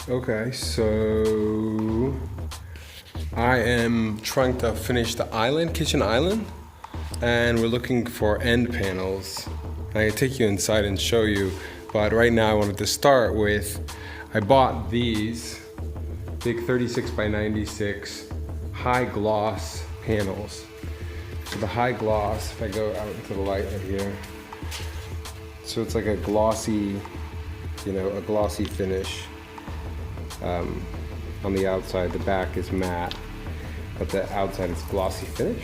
Okay, so I am trying to finish the kitchen island, and we're looking for end panels. I can take you inside and show you, but right now I wanted to start with, I bought these big 36 by 96 high gloss panels. So the high gloss, if I go out into the light right here, so it's like a glossy, a glossy finish. On the outside, the back is matte, but the outside is glossy finish.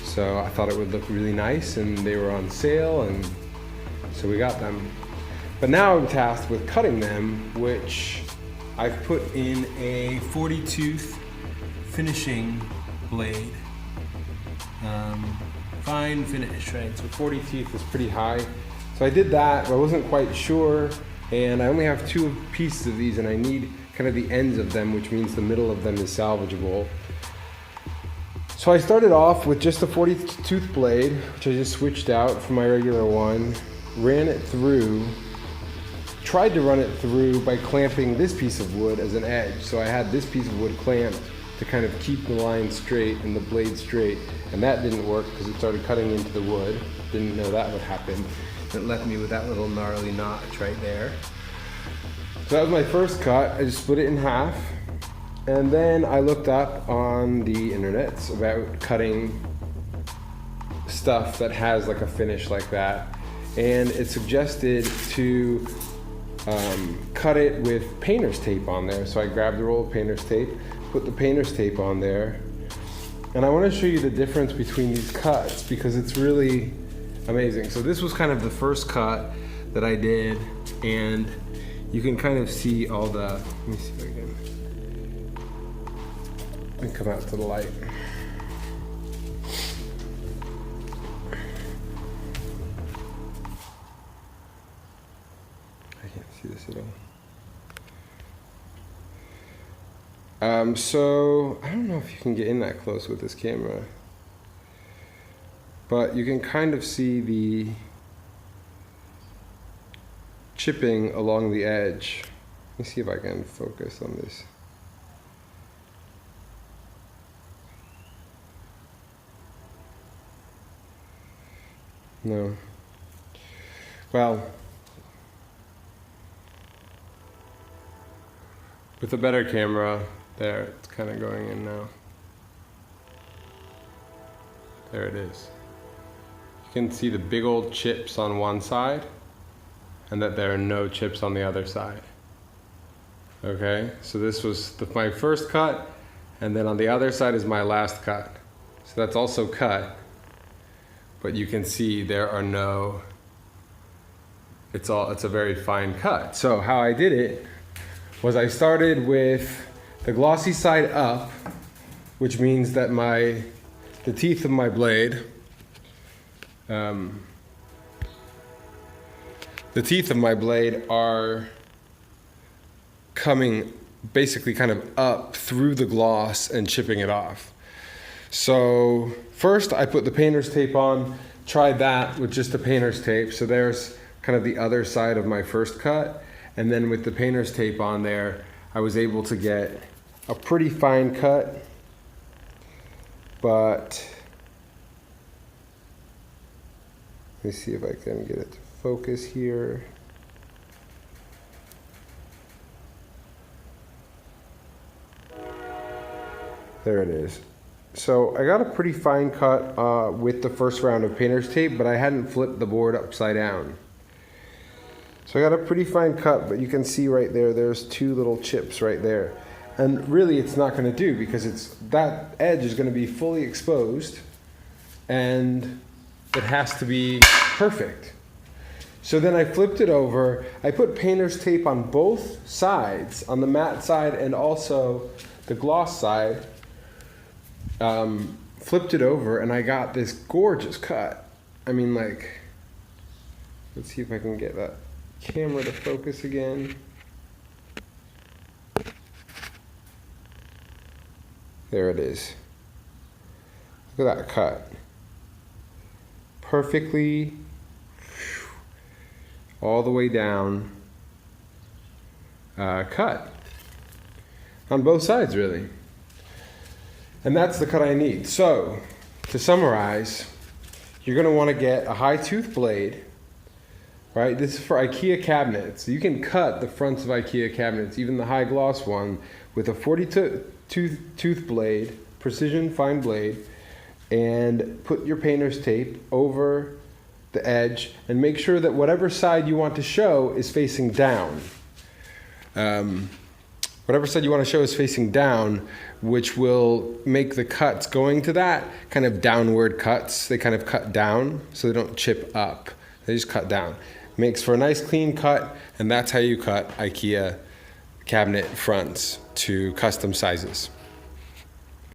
So I thought it would look really nice, and they were on sale, and so we got them. But now I'm tasked with cutting them, which I've put in a 40 tooth finishing blade. Fine finish, right? So 40 teeth is pretty high. So I did that, but I wasn't quite sure. And I only have 2 pieces of these, and I need kind of the ends of them, which means the middle of them is salvageable. So I started off with just a 40 tooth blade, which I just switched out from my regular one, ran it through, tried to run it through by clamping this piece of wood as an edge. So I had this piece of wood clamped to kind of keep the line straight and the blade straight, and that didn't work because it started cutting into the wood. Didn't know that would happen. It left me with that little gnarly notch right there. So that was my first cut. I just split it in half. And then I looked up on the internet about cutting stuff that has like a finish like that. And it suggested to cut it with painter's tape on there. So I grabbed the roll of painter's tape, put the painter's tape on there. And I want to show you the difference between these cuts because it's really amazing. So this was kind of the first cut that I did, and you can kind of see all the, let me see if I can come out to the light. I can't see this at all. So I don't know if you can get in that close with this camera, but you can kind of see the chipping along the edge. Let me see if I can focus on this. No. Well, with a better camera, there, it's kind of going in now. There it is. You can see the big old chips on one side and that there are no chips on the other side. Okay, so this was my first cut, and then on the other side is my last cut. So that's also cut, but you can see there are no, it's a very fine cut. So how I did it was I started with the glossy side up, which means that the teeth of my blade, are coming basically kind of up through the gloss and chipping it off. So first I put the painter's tape on, tried that with just the painter's tape. So there's kind of the other side of my first cut. And then with the painter's tape on there, I was able to get a pretty fine cut, but let me see if I can get it to focus here. There it is. So I got a pretty fine cut with the first round of painter's tape, but I hadn't flipped the board upside down. So I got a pretty fine cut, but you can see right there, there's 2 little chips right there. And really it's not gonna do because that edge is gonna be fully exposed and it has to be perfect. So then I flipped it over. I put painter's tape on both sides, on the matte side and also the gloss side. Flipped it over and I got this gorgeous cut. I mean, like, let's see if I can get that camera to focus again. There it is. Look at that cut. Perfectly all the way down. cut on both sides, really. And that's the cut I need. So, to summarize, you're going to want to get a high tooth blade, right? This is for Ikea cabinets. You can cut the fronts of Ikea cabinets, even the high gloss one, with a 40 tooth blade, precision fine blade, and put your painter's tape over the edge and make sure that whatever side you want to show is facing down. Whatever side you want to show is facing down, which will make the cuts going to that kind of downward cuts. They kind of cut down so they don't chip up. They just cut down. Makes for a nice clean cut, and that's how you cut Ikea cabinet fronts to custom sizes.